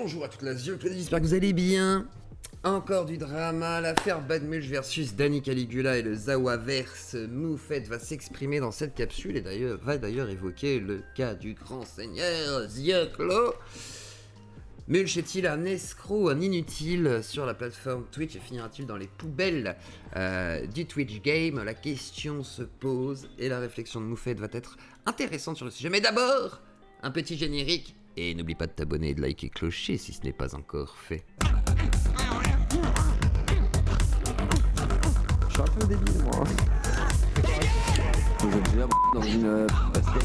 Bonjour à toute la Claude, j'espère que vous allez bien. Encore du drama, l'affaire Badmulch versus Danny Caligula et le Zawaverse. Moufette va s'exprimer dans cette capsule et va d'ailleurs évoquer le cas du grand seigneur Zioclo. Mulch est-il un escroc, un inutile sur la plateforme Twitch et finira-t-il dans les poubelles du Twitch game? La question se pose et la réflexion de Moufette va être intéressante sur le sujet. Mais d'abord, un petit générique. Et n'oublie pas de t'abonner et de liker clocher si ce n'est pas encore fait. Je suis un peu débile moi. Vous êtes déjà dans une basket.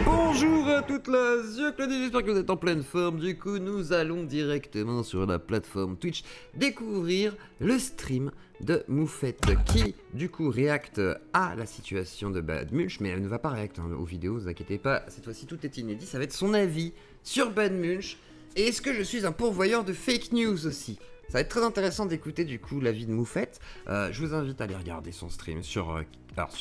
Bonjour à toute la Claude, j'espère que vous êtes en pleine forme. Du coup, nous allons directement sur la plateforme Twitch découvrir le stream de Moufette qui, du coup, réacte à la situation de Badmulch, mais elle ne va pas réacter aux vidéos, ne vous inquiétez pas, cette fois-ci tout est inédit, ça va être son avis sur Badmulch. Et est-ce que je suis un pourvoyeur de fake news aussi? Ça va être très intéressant d'écouter du coup l'avis de Moufette. Je vous invite à aller regarder son stream sur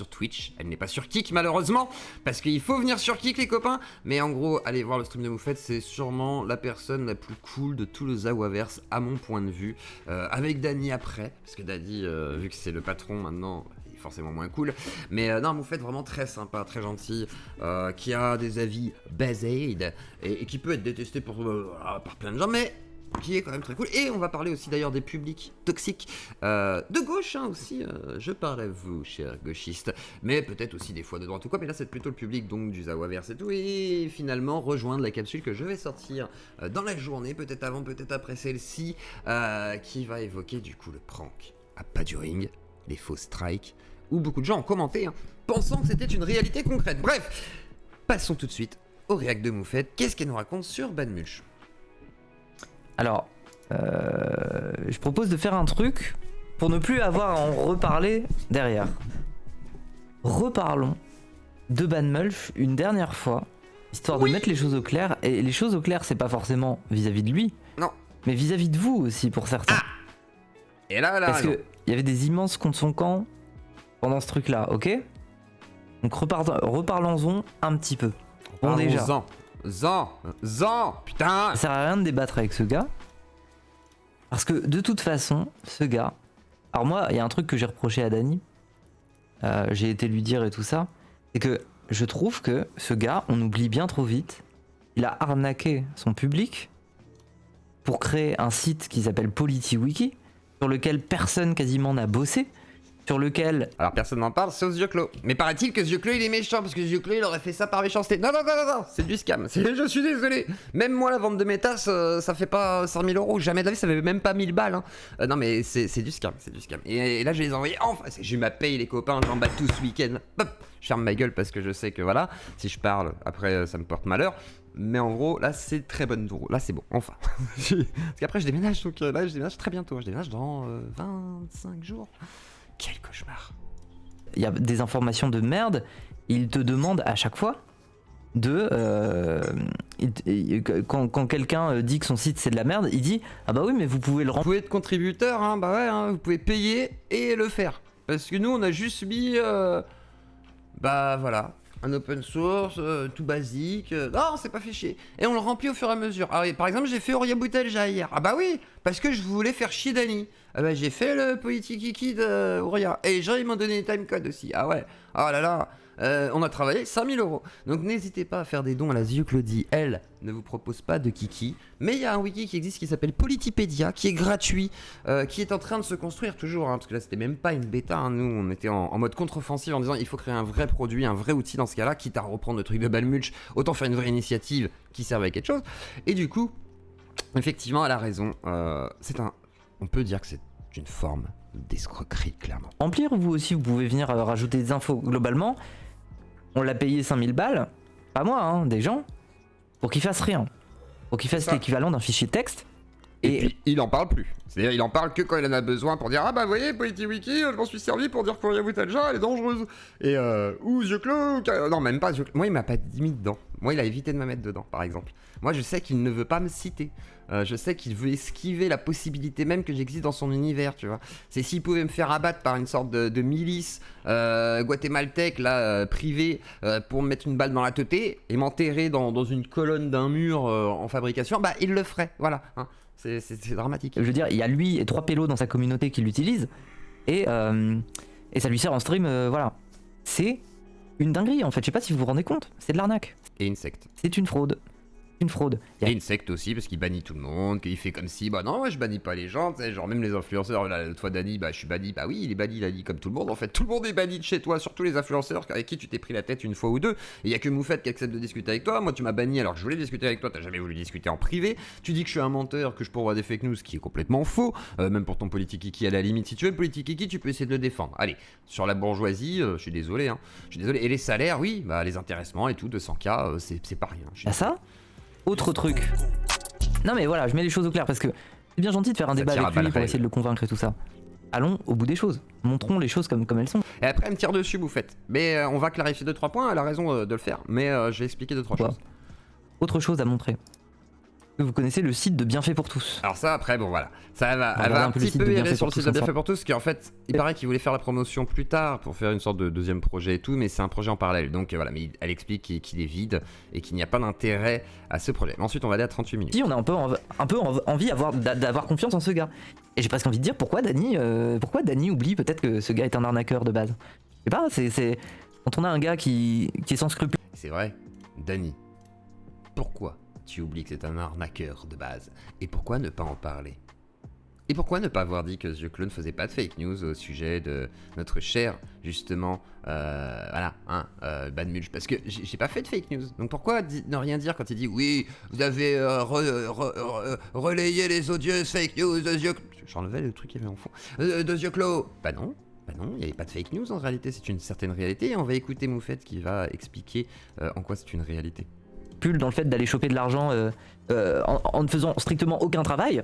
Twitch. Elle n'est pas sur Kik malheureusement, parce qu'il faut venir sur Kik les copains. Mais en gros, allez voir le stream de Moufette, c'est sûrement la personne la plus cool de tout le Zawaverse à mon point de vue. Avec Danny après, parce que Danny, vu que c'est le patron maintenant, il est forcément moins cool. Mais non, Moufette vraiment très sympa, très gentil, qui a des avis basés et qui peut être détesté par plein de gens, mais qui est quand même très cool. Et on va parler aussi d'ailleurs des publics toxiques de gauche aussi, je parle à vous chers gauchistes, mais peut-être aussi des fois de droite ou quoi, mais là c'est plutôt le public donc du Zawaverse et tout, et finalement rejoindre la capsule que je vais sortir dans la journée, peut-être avant, peut-être après celle-ci, qui va évoquer du coup le prank à Paduring, les faux strikes, où beaucoup de gens ont commenté, pensant que c'était une réalité concrète. Bref, passons tout de suite au réac de Moufette. Qu'est-ce qu'elle nous raconte sur Badmulch? Alors, je propose de faire un truc pour ne plus avoir à en reparler derrière. Reparlons de Badmulch une dernière fois, histoire de mettre les choses au clair. Et les choses au clair, c'est pas forcément vis-à-vis de lui, non, mais vis-à-vis de vous aussi pour certains. Et là, parce que il y avait des immenses contre son camp pendant ce truc-là, ok? Donc reparlons-en un petit peu. Bon déjà. Putain. Ça sert à rien de débattre avec ce gars. Parce que de toute façon, ce gars... Alors moi, il y a un truc que j'ai reproché à Danny. J'ai été lui dire et tout ça. C'est que je trouve que ce gars, on oublie bien trop vite. Il a arnaqué son public pour créer un site qui s'appelle PolityWiki, sur lequel personne quasiment n'a bossé. Sur lequel... Alors personne n'en parle sauf Zioclo. Mais paraît-il que Zioclo il est méchant parce que Zioclo il aurait fait ça par méchanceté. Non, c'est du scam. Je suis désolé. Même moi la vente de mes tasses ça fait pas 100 000 euros. Jamais de la vie ça fait même pas 1000 balles. Non mais c'est du scam, c'est du scam. Et là je les ai envoyés enfin. J'ai eu ma paye les copains, j'en bats tout ce week-end. Hop, je ferme ma gueule parce que je sais que voilà, si je parle après ça me porte malheur. Mais en gros, là, c'est très bonne tour. Là, c'est bon, enfin. Parce qu'après, je déménage, donc là, je déménage très bientôt. Je déménage dans 25 jours. Quel cauchemar. Il y a des informations de merde, il te demande à chaque fois de... quand quelqu'un dit que son site c'est de la merde, il dit « Ah bah oui, mais vous pouvez le rendre. » Vous pouvez être contributeur, hein, bah ouais, hein, vous pouvez payer et le faire. Parce que nous, on a juste mis... bah voilà, un open source, tout basique. Non, on s'est pas fait chier. Et on le remplit au fur et à mesure. Alors, par exemple, j'ai fait Auria Boutelja hier. Ah bah oui, parce que je voulais faire chier Danny. Ah bah j'ai fait le PolityWiki de Auria. Et les gens, ils m'ont donné les timecodes aussi. Ah ouais, oh là là. On a travaillé 5000 euros. Donc n'hésitez pas à faire des dons à la Zioclodie. Elle ne vous propose pas de kiki. Mais il y a un wiki qui existe qui s'appelle Politypedia, qui est gratuit, qui est en train de se construire toujours. Parce que là, c'était même pas une bêta. Hein. Nous, on était en mode contre-offensive en disant il faut créer un vrai produit, un vrai outil dans ce cas-là, quitte à reprendre le truc de Badmulch. Autant faire une vraie initiative qui serve à quelque chose. Et du coup, effectivement, elle a raison. On peut dire que c'est une forme d'escroquerie, clairement. Remplir, vous aussi, vous pouvez venir rajouter des infos globalement. On l'a payé 5000 balles, pas moi, hein, des gens, pour qu'ils fassent rien. Pour qu'ils fassent l'équivalent d'un fichier texte. Et puis, il en parle plus. C'est-à-dire, il en parle que quand il en a besoin pour dire ah bah vous voyez, PolitiWiki, je m'en suis servi pour dire qu'Oria Boutaja, elle est dangereuse. Et ou yeux clos, non même pas. Moi, il m'a pas mis dedans. Moi, il a évité de me mettre dedans, par exemple. Moi, je sais qu'il ne veut pas me citer. Je sais qu'il veut esquiver la possibilité même que j'existe dans son univers, tu vois. C'est s'il pouvait me faire abattre par une sorte de milice guatémaltèque, là, privée, pour me mettre une balle dans la teuté et m'enterrer dans une colonne d'un mur en fabrication, bah, il le ferait, voilà. Hein. C'est dramatique. Je veux dire, il y a lui et 3 pélos dans sa communauté qui l'utilisent, et ça lui sert en stream, voilà. C'est une dinguerie, en fait. Je sais pas si vous vous rendez compte, c'est de l'arnaque. Et une secte. C'est une fraude. Une fraude. Et une secte aussi, parce qu'il bannit tout le monde, qu'il fait comme si, bah non, moi je bannis pas les gens, tu sais, genre même les influenceurs, là, l'autre fois Dany, bah je suis banni, bah oui, il est banni, il a dit comme tout le monde, en fait, tout le monde est banni de chez toi, surtout les influenceurs avec qui tu t'es pris la tête une fois ou deux, et il y a que Moufette qui accepte de discuter avec toi, moi tu m'as banni alors que je voulais discuter avec toi, t'as jamais voulu discuter en privé, tu dis que je suis un menteur, que je pourvois des fake news, ce qui est complètement faux, même pour ton PolitiKiki à la limite, si tu veux le PolitiKiki, tu peux essayer de le défendre. Allez, sur la bourgeoisie, je suis désolé, et les salaires, oui, bah les intéressements et tout, 200K, c'est pas rien. Ah ça ? Autre truc. Non mais voilà, je mets les choses au clair parce que c'est bien gentil de faire un débat avec lui pour essayer de le convaincre et tout ça. Allons au bout des choses. Montrons les choses comme elles sont. Et après, elle me tire dessus, Moufette. Mais on va clarifier 2-3 points, elle a raison de le faire. Mais je vais expliquer 2-3 choses. Autre chose à montrer. Vous connaissez le site de Bienfait pour tous. Alors ça, après, bon voilà. Ça va, elle va un petit peu errer sur le site de Bienfait pour tous, parce qu'en fait, il paraît qu'il voulait faire la promotion plus tard pour faire une sorte de deuxième projet et tout, mais c'est un projet en parallèle. Donc voilà, mais elle explique qu'il est vide et qu'il n'y a pas d'intérêt à ce projet. Mais ensuite, on va aller à 38 minutes. Si, on a un peu envie d'avoir confiance en ce gars. Et j'ai presque envie de dire pourquoi Dany oublie peut-être que ce gars est un arnaqueur de base. Je sais pas, c'est quand on a un gars qui est sans scrupule. C'est vrai, Dany. Pourquoi tu oublies que c'est un arnaqueur de base? Et pourquoi ne pas en parler? Et pourquoi ne pas avoir dit que The Clone ne faisait pas de fake news au sujet de notre cher, justement, Bad Mulch? Parce que j'ai pas fait de fake news. Donc pourquoi ne rien dire quand il dit oui, vous avez relayé les odieuses fake news de The Clone? J'enlevais le truc qu'il y avait en fond. De The Clone. Bah non, il n'y avait pas de fake news en réalité, c'est une certaine réalité. Et on va écouter Moufette qui va expliquer en quoi c'est une réalité. Dans le fait d'aller choper de l'argent en ne faisant strictement aucun travail.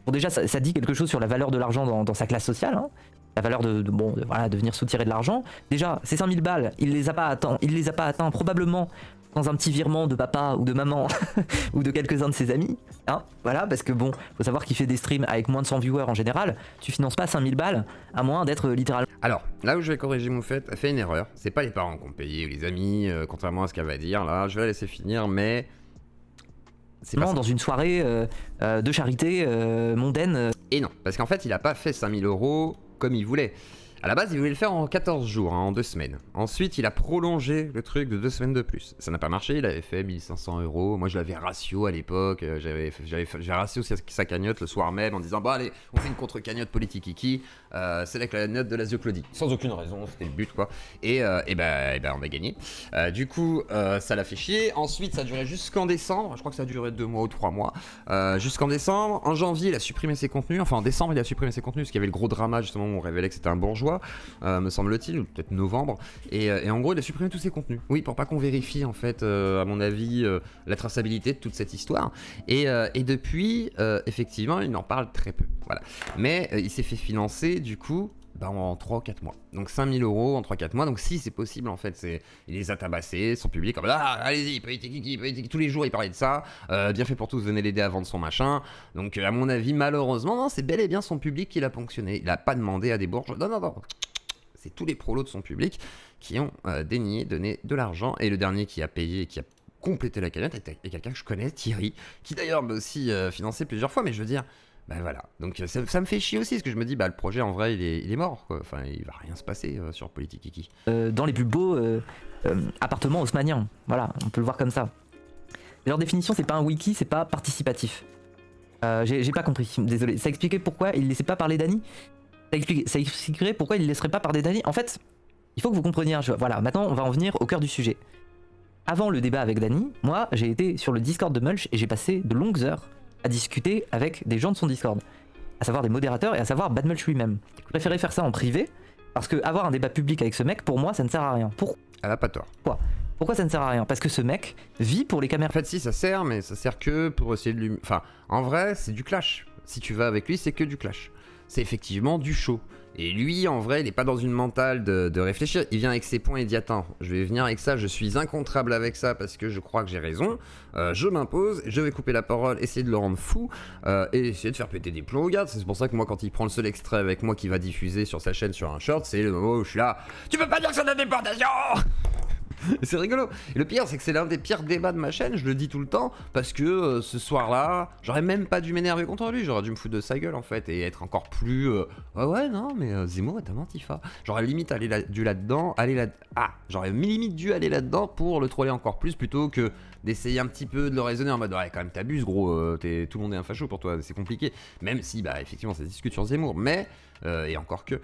Bon, déjà ça dit quelque chose sur la valeur de l'argent dans sa classe sociale, hein. La valeur de venir soutirer de l'argent. Déjà ces 5000 balles, il les a pas atteints probablement dans un petit virement de papa ou de maman ou de quelques-uns de ses amis, hein, voilà, parce que bon, faut savoir qu'il fait des streams avec moins de 100 viewers en général, tu finances pas 5000 balles à moins d'être littéralement... Alors, là où je vais corriger Moufette, elle fait une erreur, c'est pas les parents qui ont payé ou les amis, contrairement à ce qu'elle va dire, là, je vais la laisser finir, mais... C'est pas dans une soirée de charité mondaine. Et non, parce qu'en fait, il a pas fait 5000 € comme il voulait. À la base, il voulait le faire en 14 jours, en 2 semaines. Ensuite, il a prolongé le truc de 2 semaines de plus. Ça n'a pas marché, il avait fait 1500 €. Moi, je l'avais ratio à l'époque. J'avais ratio sa cagnotte le soir même en disant bah allez, on fait une contre-cagnotte PolitiKiki. C'est la cagnotte de la The Claudie. Sans aucune raison, c'était le but quoi. Et ben, on a gagné. Du coup, ça l'a fait chier. Ensuite, ça a duré jusqu'en décembre. Je crois que ça a duré 2 mois ou 3 mois. Jusqu'en décembre. En janvier, il a supprimé ses contenus. Enfin, en décembre, il a supprimé ses contenus parce qu'il y avait le gros drama justement où on révélait que c'était un bourgeois. Me semble-t-il, ou peut-être novembre, et en gros il a supprimé tous ses contenus, oui, pour pas qu'on vérifie en fait à mon avis la traçabilité de toute cette histoire, et depuis effectivement il en parle très peu, voilà, mais il s'est fait financer du coup en 3 ou 4 mois, donc 5000 € en 3-4 mois, donc si c'est possible en fait, il les a tabassés, son public, allez-y, PolitiKiki, tous les jours il parlait de ça, bien fait pour tous, venez l'aider à vendre son machin, donc à mon avis malheureusement, non, c'est bel et bien son public qui l'a ponctionné, il a pas demandé à des bourgeois, non, c'est tous les prolos de son public qui ont daigné donner de l'argent, et le dernier qui a payé et qui a complété la cagnotte est quelqu'un que je connais, Thierry, qui d'ailleurs m'a aussi financé plusieurs fois, mais je veux dire, ben voilà, donc ça me fait chier aussi, parce que je me dis, le projet en vrai il est mort, quoi. Enfin il va rien se passer sur PolitiKiki. Dans les plus beaux appartements haussmanniens, voilà, on peut le voir comme ça. Mais leur définition, c'est pas un wiki, c'est pas participatif. J'ai pas compris, désolé. Ça expliquait pourquoi il laissait pas parler Dany. Ça expliquerait pourquoi il laisserait pas parler Dany. En fait, il faut que vous compreniez, voilà, maintenant on va en venir au cœur du sujet. Avant le débat avec Dany, moi j'ai été sur le Discord de Mulch et j'ai passé de longues heures à discuter avec des gens de son Discord, à savoir des modérateurs et à savoir Bad Mulch lui-même. Je préférais faire ça en privé, parce que avoir un débat public avec ce mec, pour moi, ça ne sert à rien. Elle a pas tort. Pourquoi ça ne sert à rien? Parce que ce mec vit pour les caméras. En fait, si, ça sert, mais ça sert que pour essayer de lui... Enfin, en vrai, c'est du clash. si tu vas avec lui, c'est que du clash. C'est effectivement du show. Et lui, en vrai, il n'est pas dans une mentale de réfléchir. Il vient avec ses points et dit attends, je vais venir avec ça, je suis incontrable avec ça parce que je crois que j'ai raison. Je m'impose, je vais couper la parole, essayer de le rendre fou et essayer de faire péter des plombs au gars. C'est pour ça que moi, quand il prend le seul extrait avec moi qui va diffuser sur sa chaîne sur un short, c'est le moment où je suis là. Tu peux pas dire que c'est de la déportation. C'est rigolo. Et le pire, c'est que c'est l'un des pires débats de ma chaîne, je le dis tout le temps, parce que ce soir-là, j'aurais même pas dû m'énerver contre lui, j'aurais dû me foutre de sa gueule en fait, et être encore plus... ouais, non, mais Zemmour est un antifa. J'aurais limite dû là-dedans, j'aurais limite dû aller là-dedans pour le troller encore plus, plutôt que d'essayer un petit peu de le raisonner en mode ouais, quand même t'abuses gros, tout le monde est un facho pour toi, c'est compliqué, même si bah effectivement ça se discute sur Zemmour, mais et encore que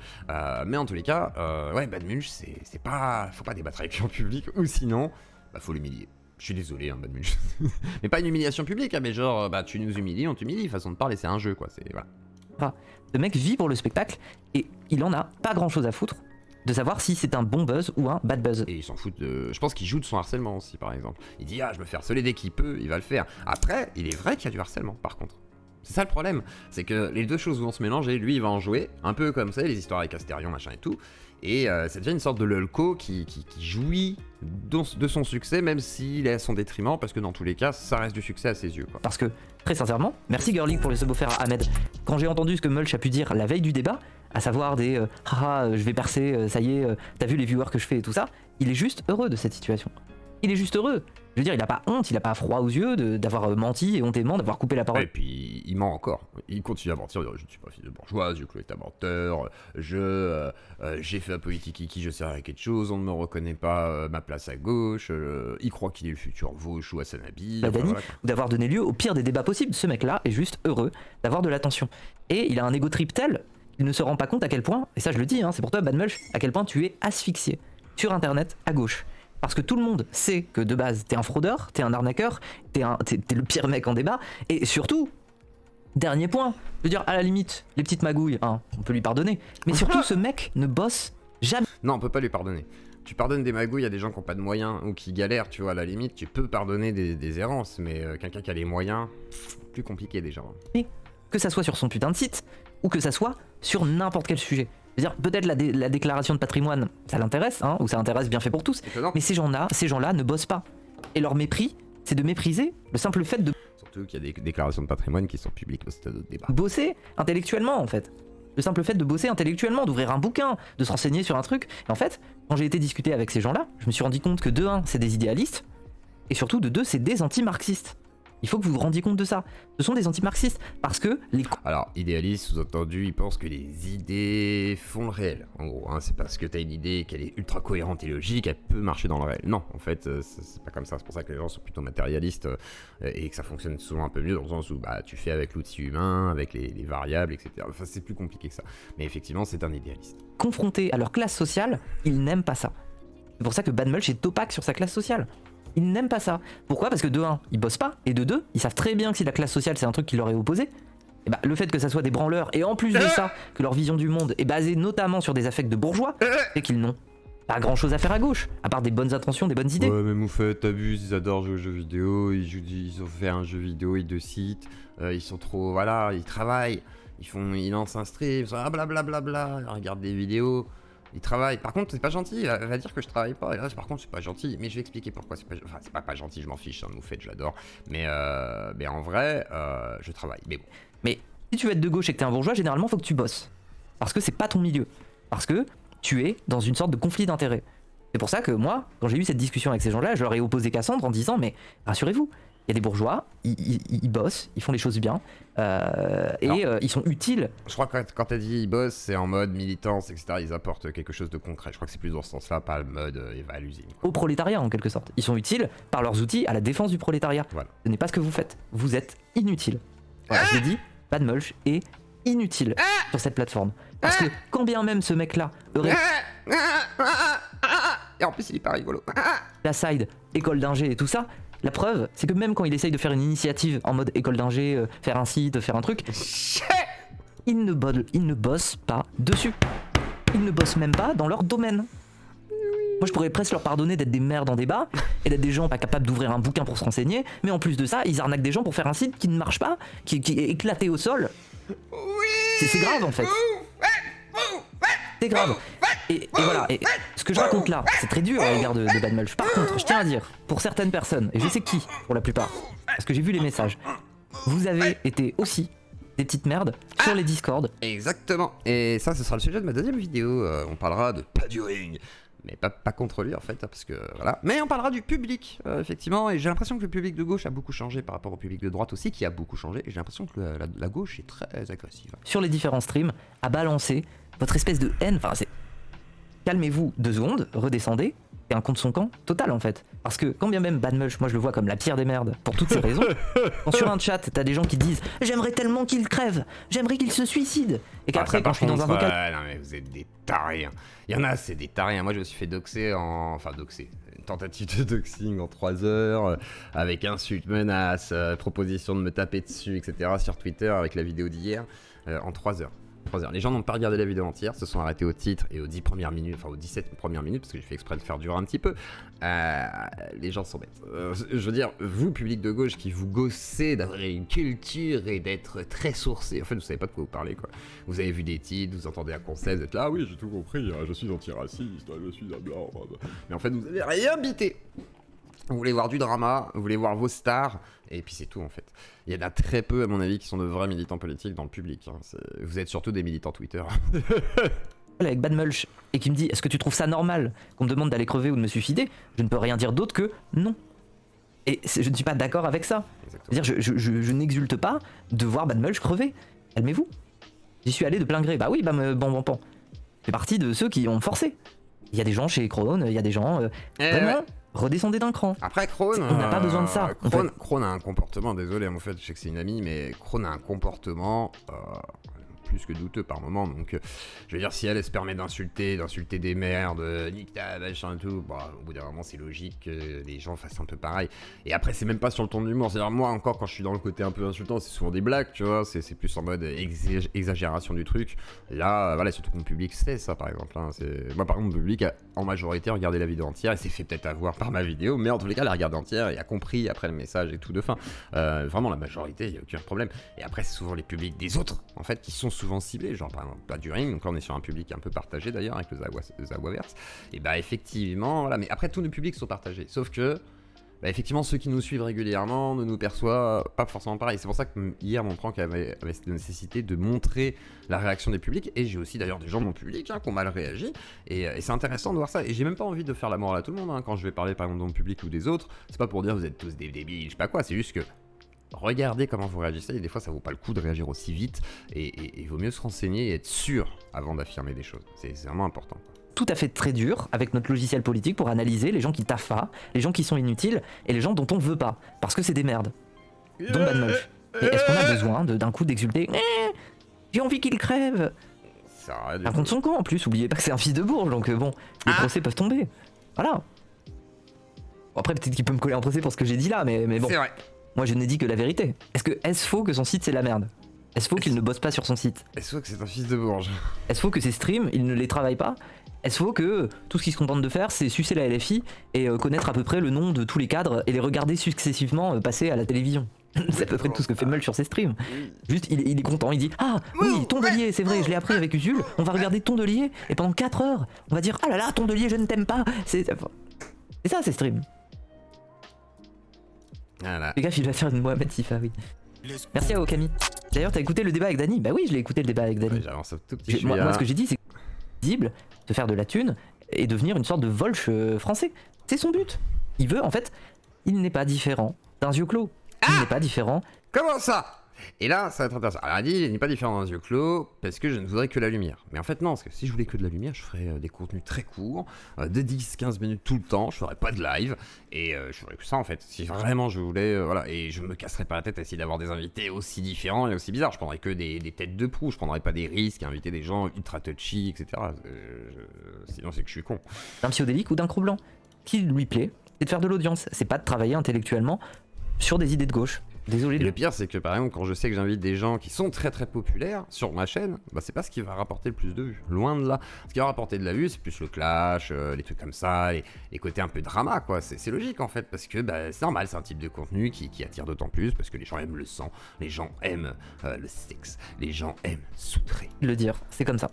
mais en tous les cas ouais, Bad Mulch c'est pas, faut pas débattre avec lui en public, ou sinon bah faut l'humilier. Je suis désolé, hein, Bad Mulch. Mais pas une humiliation publique, hein, mais genre bah tu nous humilies, on t'humilie, façon de parler, c'est un jeu quoi, c'est voilà. Enfin, ce mec vit pour le spectacle et il en a pas grand chose à foutre de savoir si c'est un bon buzz ou un bad buzz. Et il s'en fout de... Je pense qu'il joue de son harcèlement aussi, par exemple. Il dit, je me fais harceler dès qu'il peut, il va le faire. Après, il est vrai qu'il y a du harcèlement, par contre. C'est ça le problème. C'est que les deux choses vont se mélanger. Lui, il va en jouer, un peu comme ça, les histoires avec Astérion, machin et tout. Et ça devient une sorte de lolco qui jouit de son succès, même s'il est à son détriment, parce que dans tous les cas, ça reste du succès à ses yeux, quoi. Parce que, très sincèrement, merci Girly pour le sub offert à Ahmed. Quand j'ai entendu ce que Mulch a pu dire la veille du débat, à savoir des je vais percer, ça y est, t'as vu les viewers que je fais et tout ça, il est juste heureux de cette situation. Il est juste heureux. Je veux dire, il a pas honte, il a pas froid aux yeux d'avoir menti et hontément, d'avoir coupé la parole. Et puis, il ment encore. Il continue à mentir. Je ne suis pas fils de bourgeoise, je est un menteur, j'ai fait la politique qui je sers à quelque chose, on ne me reconnaît pas ma place à gauche, il croit qu'il est le futur Vauche ou Hassanabi. Bah, enfin, Dany, voilà, d'avoir donné lieu au pire des débats possibles. Ce mec-là est juste heureux d'avoir de l'attention. Et il a un ego trip tel, il ne se rend pas compte à quel point, et ça je le dis, hein, c'est pour toi Bad Mulch, à quel point tu es asphyxié sur internet à gauche. Parce que tout le monde sait que de base, t'es un fraudeur, t'es un arnaqueur, t'es le pire mec en débat, et surtout, dernier point, je veux dire, à la limite, les petites magouilles, hein, on peut lui pardonner, mais surtout ce mec ne bosse jamais. Non, on peut pas lui pardonner. Tu pardonnes des magouilles à des gens qui n'ont pas de moyens ou qui galèrent, tu vois, à la limite, tu peux pardonner des errances, mais quelqu'un qui a les moyens, plus compliqué déjà. Que ça soit sur son putain de site, ou que ça soit sur n'importe quel sujet. Je veux dire, peut-être la déclaration de patrimoine, ça l'intéresse, hein, ou ça intéresse bien fait pour tous, Étonnant. mais ces gens-là ne bossent pas. Et leur mépris, c'est de mépriser le simple fait de Surtout qu'il y a des déclarations de patrimoine qui sont publiques, c'est un autre débat. bosser intellectuellement, en fait. Le simple fait de bosser intellectuellement, d'ouvrir un bouquin, de se renseigner sur un truc. Et en fait, quand j'ai été discuter avec ces gens-là, je me suis rendu compte que de 1, c'est des idéalistes, et surtout de 2, c'est des anti-marxistes. Il faut que vous vous rendiez compte de ça. Ce sont des anti-marxistes, parce que les... Alors, idéaliste, sous-entendu, il pense que les idées font le réel. En gros, hein, c'est parce que t'as une idée qu'elle est ultra cohérente et logique, elle peut marcher dans le réel. Non, en fait, c'est pas comme ça. C'est pour ça que les gens sont plutôt matérialistes et que ça fonctionne souvent un peu mieux dans le sens où bah, tu fais avec l'outil humain, avec les variables, etc. Enfin, c'est plus compliqué que ça. Mais effectivement, c'est un idéaliste. confrontés à leur classe sociale, ils n'aiment pas ça. C'est pour ça que Bad Mulch est opaque sur sa classe sociale. Ils n'aiment pas ça. Pourquoi ? Parce que de 1, ils bossent pas, et de 2, ils savent très bien que si la classe sociale c'est un truc qui leur est opposé, et bah, le fait que ça soit des branleurs, et en plus de ça, que leur vision du monde est basée notamment sur des affects de bourgeois, c'est qu'ils n'ont pas grand chose à faire à gauche, à part des bonnes intentions, des bonnes idées. Ouais, mais Moufette, t'abuses, ils adorent jouer aux jeux vidéo, ils ont fait un jeu vidéo, ils citent, ils sont trop, voilà, ils travaillent, ils lancent un stream, blablabla, ils regardent des vidéos. Il travaille. Par contre, c'est pas gentil. Elle va dire que je travaille pas. Et là, par contre, c'est pas gentil. Mais je vais expliquer pourquoi. C'est pas gentil. Je m'en fiche. Hein, Moufette, je l'adore. Mais en vrai, je travaille. Mais bon. Mais si tu veux être de gauche et que t'es un bourgeois, généralement, faut que tu bosses. Parce que c'est pas ton milieu. Parce que tu es dans une sorte de conflit d'intérêts. C'est pour ça que moi, quand j'ai eu cette discussion avec ces gens-là, je leur ai opposé Cassandre en disant, mais rassurez-vous, il y a des bourgeois, ils bossent, ils font les choses bien, ils sont utiles. Je crois que quand t'as dit ils bossent, c'est en mode militance, etc. Ils apportent quelque chose de concret. Je crois que c'est plus dans ce sens-là, pas le mode il va à l'usine. Au prolétariat, en quelque sorte. Ils sont utiles par leurs outils à la défense du prolétariat. Voilà. Ce n'est pas ce que vous faites. Vous êtes inutile. Voilà, je l'ai dit, Bad Mulch est inutile sur cette plateforme. Parce que quand bien même ce mec-là aurait Et en plus, il est pas rigolo. la side, école d'ingé et tout ça, la preuve, c'est que même quand il essaye de faire une initiative en mode école d'ingé, faire un site, faire un truc, il ne bosse pas dessus. Ils ne bossent même pas dans leur domaine. Moi, je pourrais presque leur pardonner d'être des merdes en débat et d'être des gens pas capables d'ouvrir un bouquin pour se renseigner, mais en plus de ça, ils arnaquent des gens pour faire un site qui ne marche pas, qui est éclaté au sol, C'est grave en fait. C'est grave. Et voilà, et ce que je raconte là, c'est très dur à l'égard de Bad Mulch. Par contre, je tiens à dire, pour certaines personnes, et je sais qui, pour la plupart, parce que j'ai vu les messages, vous avez été aussi des petites merdes sur les Discord. Exactement. Et ça, ce sera le sujet de ma deuxième vidéo. On parlera de pas du ring. Mais pas contre lui en fait, parce que voilà. Mais on parlera du public, effectivement, et j'ai l'impression que le public de gauche a beaucoup changé par rapport au public de droite aussi, qui a beaucoup changé, et j'ai l'impression que la gauche est très agressive. Sur les différents streams, à balancer votre espèce de haine, enfin c'est... Calmez-vous 2 secondes, redescendez, et un contre son camp total en fait. Parce que quand bien même Bad Mulch, moi je le vois comme la pire des merdes, pour toutes ces raisons, quand sur un chat t'as des gens qui disent « J'aimerais tellement qu'il crève, j'aimerais qu'il se suicide », et qu'après quand je suis dans un vocal... non mais vous êtes des tarés. Il y en a, c'est des tarés. Moi je me suis fait doxer une tentative de doxing en 3 heures, avec insultes, menaces, proposition de me taper dessus, etc. sur Twitter avec la vidéo d'hier, en 3 heures. Les gens n'ont pas regardé la vidéo entière, se sont arrêtés au titre et aux 10 premières minutes, enfin aux 17 premières minutes, parce que j'ai fait exprès de faire durer un petit peu. Les gens sont bêtes. Je veux dire, vous, public de gauche, qui vous gossez d'avoir une culture et d'être très sourcé, en fait, vous savez pas de quoi vous parlez, quoi. Vous avez vu des titres, vous entendez un concept, vous êtes là, ah oui, j'ai tout compris, je suis antiraciste, je suis un blanc. Mais en fait, vous avez rien bité. Vous voulez voir du drama, vous voulez voir vos stars, et puis c'est tout en fait. Il y en a très peu à mon avis qui sont de vrais militants politiques dans le public. Vous êtes surtout des militants Twitter. Avec Bad Mulch, et qui me dit « Est-ce que tu trouves ça normal qu'on me demande d'aller crever ou de me suicider ?» Je ne peux rien dire d'autre que non. Et je ne suis pas d'accord avec ça. C'est-à-dire je n'exulte pas de voir Bad Mulch crever. Calmez-vous. J'y suis allé de plein gré. Bah oui, bon. Je fais partie de ceux qui ont forcé. Il y a des gens chez Krone, il y a des gens... vraiment, redescendez d'un cran. Après Krone, on n'a pas besoin de ça. Krone a un comportement, désolé, en fait, je sais que c'est une amie, mais Krone a un comportement plus que douteux par moment. Donc, je veux dire, si elle se permet d'insulter des merdes, nique ta machin et tout, bah, au bout d'un moment, c'est logique que les gens fassent un peu pareil. Et après, c'est même pas sur le ton de l'humour. C'est-à-dire, moi, encore, quand je suis dans le côté un peu insultant, c'est souvent des blagues, tu vois. C'est plus en mode exagération du truc. Là, voilà, surtout que mon public sait ça, par exemple. Hein. Moi, par exemple, mon public a en majorité regardé la vidéo entière et s'est fait peut-être avoir par ma vidéo, mais en tous les cas, elle a regardé entière et a compris après le message et tout de fin. Vraiment, la majorité, il n'y a aucun problème. Et après, c'est souvent les publics des autres, en fait, qui sont souvent ciblés, genre par exemple pas du ring, donc là on est sur un public un peu partagé d'ailleurs avec le Zawaverse, et bah effectivement, voilà, mais après tous nos publics sont partagés, sauf que bah, effectivement ceux qui nous suivent régulièrement ne nous perçoivent pas forcément pareil. C'est pour ça que hier mon prank avait cette nécessité de montrer la réaction des publics, et j'ai aussi d'ailleurs des gens de mon public qui ont mal réagi, et c'est intéressant de voir ça, et j'ai même pas envie de faire la morale à tout le monde, quand je vais parler par exemple de mon public ou des autres, c'est pas pour dire vous êtes tous des débiles, je sais pas quoi, c'est juste que regardez comment vous réagissez, et des fois ça vaut pas le coup de réagir aussi vite, et il vaut mieux se renseigner et être sûr avant d'affirmer des choses, c'est vraiment important. Tout à fait très dur avec notre logiciel politique pour analyser les gens qui taffent pas, les gens qui sont inutiles, et les gens dont on veut pas, parce que c'est des merdes. Dont Bad Mulch. Et est-ce qu'on a besoin d'un coup d'exulter j'ai envie qu'il crève. Un contre son camp en plus, oubliez pas que c'est un fils de bourge, donc bon, les procès peuvent tomber. Voilà. Bon, après peut-être qu'il peut me coller un procès pour ce que j'ai dit là, mais bon. C'est vrai. Moi je n'ai dit que la vérité. Est-ce faux que son site c'est la merde? Est-ce faux qu'il ne bosse pas sur son site? Est-ce faux que c'est un fils de bourge? Est-ce faux que ses streams, il ne les travaille pas? Est-ce faux que tout ce qu'il se contente de faire c'est sucer la LFI et connaître à peu près le nom de tous les cadres et les regarder successivement passer à la télévision? C'est à peu près tout ce que fait Mulch sur ses streams. Juste il est content, il dit ah oui Tondelier, c'est vrai, je l'ai appris avec Usul, on va regarder Tondelier et pendant 4 heures on va dire ah là là Tondelier je ne t'aime pas. C'est ça ses streams. Voilà. Les gars, il va faire une Mohamed Sifa, oui. Merci à Okami. D'ailleurs, t'as écouté le débat avec Dany? Bah oui, je l'ai écouté le débat avec Dany. Ouais, j'avance un tout petit moi, ce que j'ai dit, c'est visible de faire de la thune et devenir une sorte de Volch français. C'est son but. Il veut, en fait, il n'est pas différent d'un yeux clos. Il n'est pas différent. Comment ça? Et là, ça va être intéressant. Alors, elle a dit, il n'est pas différent d'un yeux clos parce que je ne voudrais que la lumière. Mais en fait, non, parce que si je voulais que de la lumière, je ferais des contenus très courts, de 10-15 minutes tout le temps, je ferais pas de live, et je ferais que ça en fait. Si vraiment je voulais, voilà, et je me casserais pas la tête à essayer d'avoir des invités aussi différents et aussi bizarres. Je prendrais que des têtes de proue, je prendrais pas des risques, inviter des gens ultra touchy, etc. Sinon, c'est que je suis con. D'un psychodélique ou d'un cro-blanc. Ce qui lui plaît, c'est de faire de l'audience. C'est pas de travailler intellectuellement sur des idées de gauche. Désolé. Et le pire, c'est que par exemple, quand je sais que j'invite des gens qui sont très très populaires sur ma chaîne, bah c'est pas ce qui va rapporter le plus de vues. Loin de là. Ce qui va rapporter de la vue, c'est plus le clash, les trucs comme ça, les côtés un peu drama, quoi. C'est logique en fait, parce que bah, c'est normal, c'est un type de contenu qui attire d'autant plus, parce que les gens aiment le sang, les gens aiment le sexe, les gens aiment s'outrer. Le dire, c'est comme ça.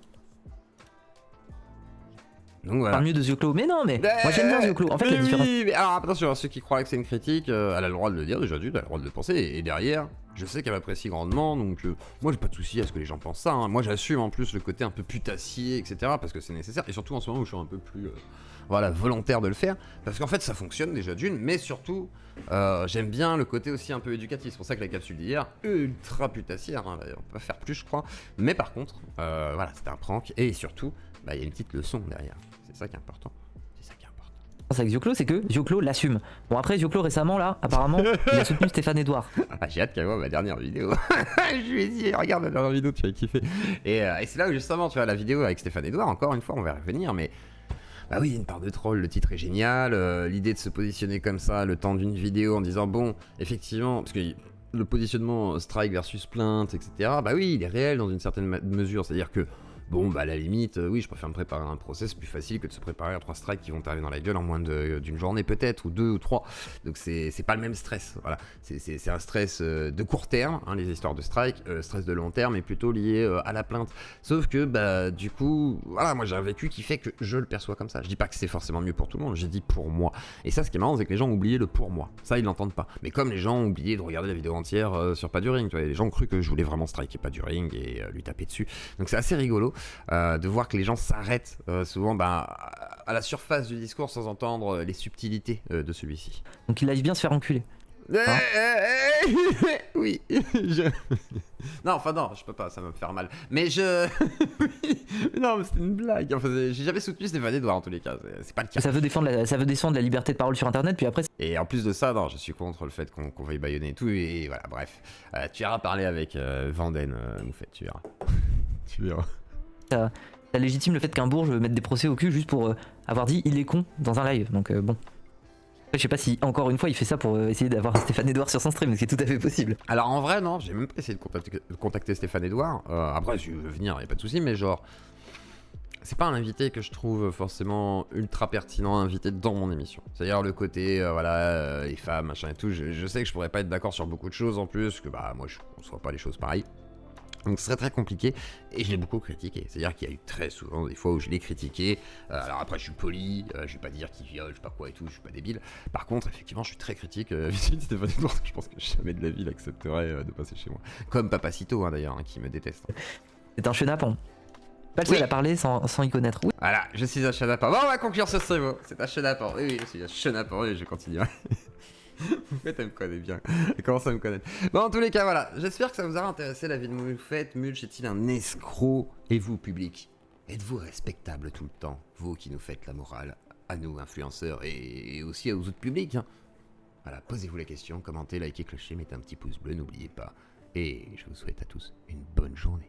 Donc voilà. Parle mieux de Zioclo. Mais non, mais moi j'aime bien Zioclo. En fait, mais la différence. oui, mais alors attention, ceux qui croient que c'est une critique, elle a le droit de le dire déjà, elle a le droit de le penser, et derrière, je sais qu'elle m'apprécie grandement, donc moi j'ai pas de souci à ce que les gens pensent ça. Hein. Moi j'assume en plus le côté un peu putassier, etc., parce que c'est nécessaire, et surtout en ce moment où je suis un peu plus voilà, volontaire de le faire, parce qu'en fait ça fonctionne déjà d'une, mais surtout j'aime bien le côté aussi un peu éducatif. C'est pour ça que la capsule d'hier, ultra putassière, hein, on peut pas faire plus je crois, mais par contre, voilà, c'était un prank, et surtout, bah, il y a une petite leçon derrière, c'est ça qui est important. Avec Zioclo, c'est que Zioclo l'assume. Bon, après, Zioclo récemment, là, apparemment, il a soutenu Stéphane Edouard. Ah, j'ai hâte qu'elle voit ma dernière vidéo. Je lui ai dit, regarde la dernière vidéo, tu vas kiffer. Et c'est là où justement, tu vois, la vidéo avec Stéphane Edouard, encore une fois, on va y revenir, mais. Bah oui, une part de troll, le titre est génial, l'idée de se positionner comme ça, le temps d'une vidéo en disant, bon, effectivement, parce que le positionnement strike versus plainte, etc., bah oui, il est réel dans une certaine mesure, c'est-à-dire que. Bon, bah à la limite, oui, je préfère me préparer un procès, c'est plus facile que de se préparer à 3 strikes qui vont t'arriver dans la gueule en moins d'une journée peut-être, ou 2 ou 3. Donc c'est pas le même stress, voilà. C'est un stress de court terme, hein, les histoires de strike, stress de long terme est plutôt lié à la plainte. Sauf que, bah du coup, voilà, moi j'ai un vécu qui fait que je le perçois comme ça. Je dis pas que c'est forcément mieux pour tout le monde, j'ai dit pour moi. Et ça, ce qui est marrant, c'est que les gens ont oublié le pour moi. Ça, ils l'entendent pas. Mais comme les gens ont oublié de regarder la vidéo entière sur Pas du Ring, tu vois, les gens ont cru que je voulais vraiment striker Pas du Ring et lui taper dessus. Donc c'est assez rigolo. De voir que les gens s'arrêtent souvent à la surface du discours sans entendre les subtilités de celui-ci. Donc il aille bien se faire enculer. Hein Oui. Non, enfin non, je peux pas, ça va me faire mal. Mais non, mais c'était une blague. Enfin, j'ai jamais soutenu Stéphane Edouard en tous les cas, c'est pas le cas. Ça veut défendre la liberté de parole sur Internet, puis après... Et en plus de ça, non, je suis contre le fait qu'on veuille bâillonner et tout, et voilà, bref. Tu iras parler avec Vanden, Moufette, tu verras. Tu verras. Ça légitime le fait qu'un bourge mette des procès au cul juste pour avoir dit il est con dans un live. Donc bon. Après, je sais pas si encore une fois il fait ça pour essayer d'avoir Stéphane Edouard sur son stream, ce qui est tout à fait possible. Alors en vrai non, j'ai même pas essayé de contacter Stéphane Edouard. Après si tu veux venir, y a pas de souci, mais genre c'est pas un invité que je trouve forcément ultra pertinent à inviter dans mon émission. C'est-à-dire le côté voilà les femmes machin et tout. Je sais que je pourrais pas être d'accord sur beaucoup de choses en plus, que bah moi je conçois pas les choses pareilles. Donc ce serait très compliqué, et je l'ai beaucoup critiqué. C'est-à-dire qu'il y a eu très souvent des fois où je l'ai critiqué. Alors après je suis poli, je vais pas dire qu'il viole, je sais pas quoi et tout, je suis pas débile. Par contre, effectivement, je suis très critique vis-à-vis de Stéphane Edouard. Je pense que jamais de la vie il accepterait de passer chez moi. Comme Papacito hein, d'ailleurs, hein, qui me déteste. C'est un chenapan. Pas le seul à parler sans y connaître. Oui. Voilà, je suis un chenapan. Bon, on va conclure ce stream. C'est un chenapan. Oui, je suis un chenapan et je continue. Moufette, elle me connaît bien. Elle commence à me connaître. Bon, en tous les cas, voilà. J'espère que ça vous aura intéressé la vie de Moufette. Mulch est-il un escroc? Et vous, public, êtes-vous respectable tout le temps? Vous qui nous faites la morale, à nous, influenceurs, et aussi aux autres publics. Hein. Voilà, posez-vous la question, commentez, likez, clochez, mettez un petit pouce bleu, n'oubliez pas. Et je vous souhaite à tous une bonne journée.